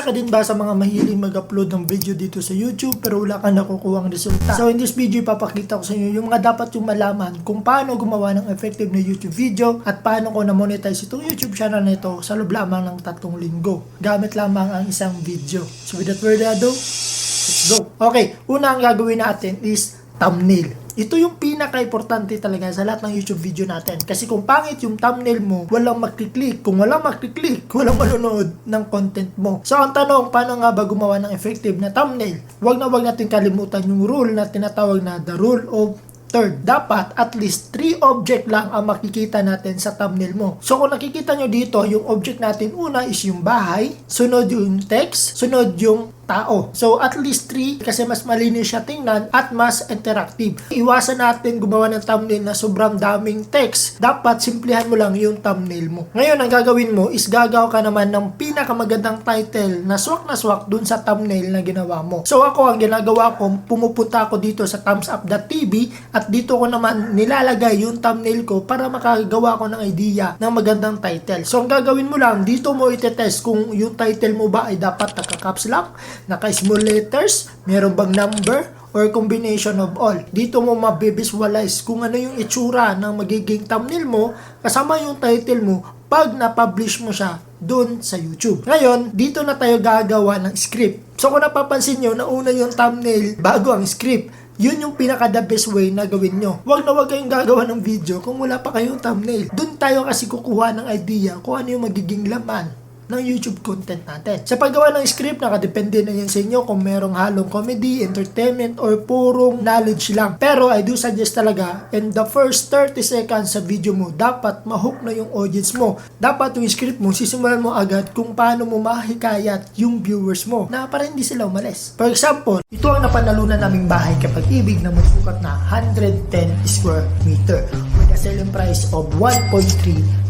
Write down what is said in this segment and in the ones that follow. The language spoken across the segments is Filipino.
ka din ba sa mga mahiling mag-upload ng video dito sa YouTube pero wala kang nakukuhang resulta? So in this video, ipapakita ko sa inyo yung mga dapat yung malaman kung paano gumawa ng effective na YouTube video at paano ko na-monetize itong YouTube channel na ito sa loob lamang ng 3 linggo. Gamit lamang ang isang video. So without further ado, let's go! Okay, una ang gagawin natin is thumbnail. Ito yung pinaka-importante talaga sa lahat ng YouTube video natin. Kasi kung pangit yung thumbnail mo, walang magkiklik. Kung walang magkiklik, walang manonood ng content mo. So ang tanong, paano nga ba gumawa ng effective na thumbnail? Huwag natin kalimutan yung rule na tinatawag na the rule of third. Dapat at least 3 object lang ang makikita natin sa thumbnail mo. So kung nakikita nyo dito, yung object natin una is yung bahay, sunod yung text, sunod yung tao. So at least 3 kasi mas malinis siya tingnan at mas interactive. Iwasan natin gumawa ng thumbnail na sobrang daming text. Dapat simplihan mo lang yung thumbnail mo. Ngayon ang gagawin mo is gagawa ka naman ng pinakamagandang title na swak dun sa thumbnail na ginawa mo. So ako ang ginagawa ko, pumupunta ako dito sa thumbsup.tv at dito ko naman nilalagay yung thumbnail ko para makagawa ko ng idea ng magandang title. So ang gagawin mo lang, dito mo itetest kung yung title mo ba ay dapat naka-caps lock, naka-small letters, meron bang number, or combination of all. Dito mo mabivisualize kung ano yung itsura ng magiging thumbnail mo kasama yung title mo pag na-publish mo siya doon sa YouTube. Ngayon, dito na tayo gagawa ng script. So kung napapansin nyo, nauna yung thumbnail bago ang script. Yun yung pinaka-the best way na gawin nyo. Huwag kayong gagawa ng video kung wala pa kayong thumbnail. Doon tayo kasi kukuha ng idea kung ano yung magiging laman ng YouTube content natin. Sa paggawa ng script, nakadepende na yan sa inyo kung merong halong comedy, entertainment, or purong knowledge lang. Pero I do suggest talaga, in the first 30 seconds sa video mo, dapat ma-hook na yung audience mo. Dapat yung script mo, sisimulan mo agad kung paano mo mahikayat yung viewers mo na para hindi sila umalis. For example, ito ang napanalunan naming bahay kapag ibig na magsukat na 110 square meter with a selling price of 1.3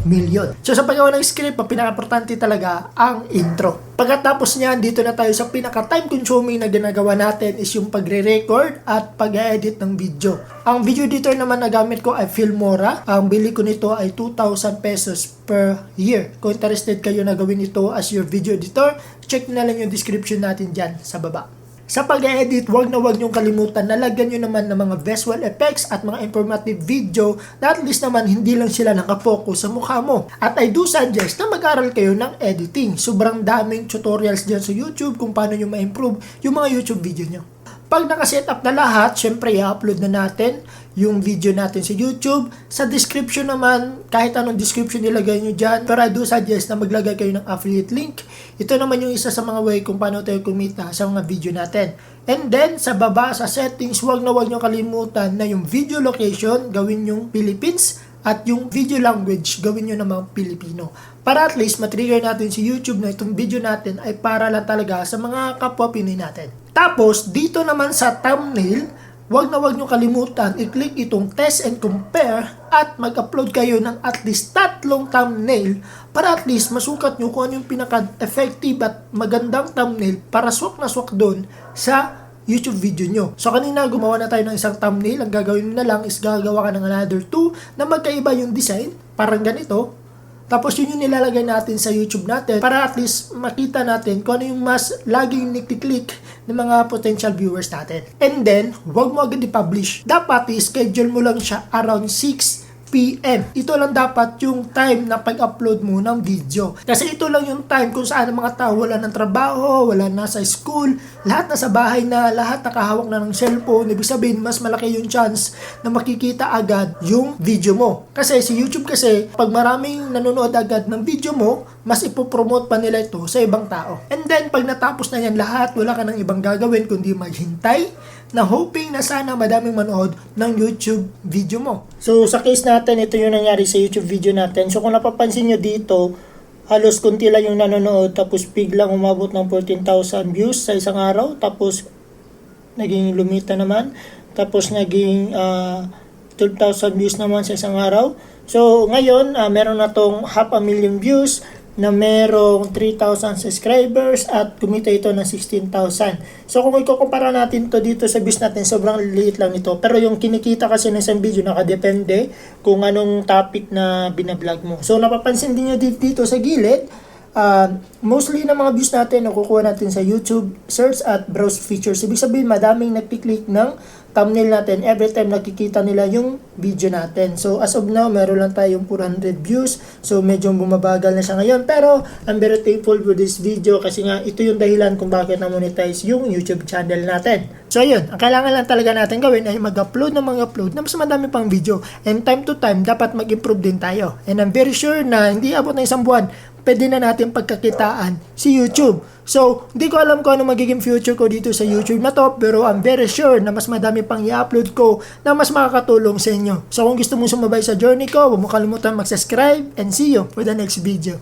million. So sa paggawa ng script, ang pinaka-importante talaga ang intro. Pagkatapos niyan, dito na tayo sa pinaka-time consuming na ginagawa natin is yung pagre-record at pag-edit ng video. Ang video editor naman na gamit ko ay Filmora. Ang bili ko nito ay 2,000 pesos per year. Kung interested kayo na gawin ito as your video editor, check na lang yung description natin dyan sa baba. Sa pag-edit, huwag niyong kalimutan na lagyan nyo naman ng mga visual effects at mga informative video na at least naman hindi lang sila nakafocus sa mukha mo. At I do suggest na mag-aral kayo ng editing. Sobrang daming tutorials dyan sa YouTube kung paano nyo ma-improve yung mga YouTube video nyo. Pag nakaset up na lahat, syempre i-upload na natin yung video natin sa YouTube. Sa description naman, kahit anong description nilagay nyo dyan, pero I do suggest na maglagay kayo ng affiliate link. Ito naman yung isa sa mga way kung paano tayo kumita sa mga video natin. And then, sa baba, sa settings, huwag nyo kalimutan na yung video location, gawin yung Philippines, at yung video language, gawin nyo namang Pilipino. Para at least matrigger natin si YouTube na itong video natin ay para lang talaga sa mga kapwa Pinoy natin. Tapos, dito naman sa thumbnail, huwag nyo kalimutan, i-click itong test and compare at mag-upload kayo ng at least 3 thumbnail para at least masukat nyo kung ano yung pinaka-effective at magandang thumbnail para swak na swak doon sa YouTube video nyo. So kanina gumawa na tayo ng isang thumbnail. Ang gagawin na lang is gagawa ka ng another 2 na magkaiba yung design. Parang ganito. Tapos yun yung nilalagay natin sa YouTube natin para at least makita natin kung ano yung mas laging niklik ng mga potential viewers natin. And then, huwag mo agad i-publish. Dapat i-schedule mo lang siya around 6 PM. Ito lang dapat yung time na pag-upload mo ng video. Kasi ito lang yung time kung saan ang mga tao wala ng trabaho, wala na sa school, lahat na sa bahay na, lahat nakahawak na ng cellphone. Ibig sabihin, mas malaki yung chance na makikita agad yung video mo. Kasi si YouTube kasi, pag maraming nanonood agad ng video mo, mas ipopromote pa nila ito sa ibang tao. And then, pag natapos na yan lahat, wala ka ng ibang gagawin kundi maghintay na hoping na sana madaming manood ng YouTube video mo. So, sa case natin, ito yung nangyari sa YouTube video natin. So, kung napapansin nyo dito, halos kunti lang yung nanonood, tapos biglang umabot ng 14,000 views sa isang araw, tapos naging lumita naman, tapos naging 12,000 views naman sa isang araw. So, ngayon, meron na tong 500,000 views, na merong 3,000 subscribers at kumita ito ng 16,000. So kung ikukumpara natin to dito sa views natin, sobrang liit lang ito. Pero yung kinikita kasi ng isang video nakadepende kung anong topic na binablog mo. So napapansin din nyo dito sa gilid, mostly ng mga views natin nakukuha natin sa YouTube, search at browse features. Ibig sabihin, madaming nagkiklik ng thumbnail natin every time nakikita nila yung video natin. So, as of now, meron lang tayong 400 views. So, medyo bumabagal na siya ngayon. Pero, I'm very thankful for this video kasi nga, ito yung dahilan kung bakit na-monetize yung YouTube channel natin. So, yun. Ang kailangan lang talaga natin gawin ay mag-upload ng mga upload na mas madami pang video. And time to time, dapat mag-improve din tayo. And I'm very sure na hindi abot ng isang buwan, pwede na natin pagkakitaan si YouTube. So, hindi ko alam kung ano magiging future ko dito sa YouTube na to, pero I'm very sure na mas madami pang i-upload ko na mas makakatulong sa inyo. So, kung gusto mong sumabay sa journey ko, huwag mo kalimutan mag-subscribe and see you for the next video.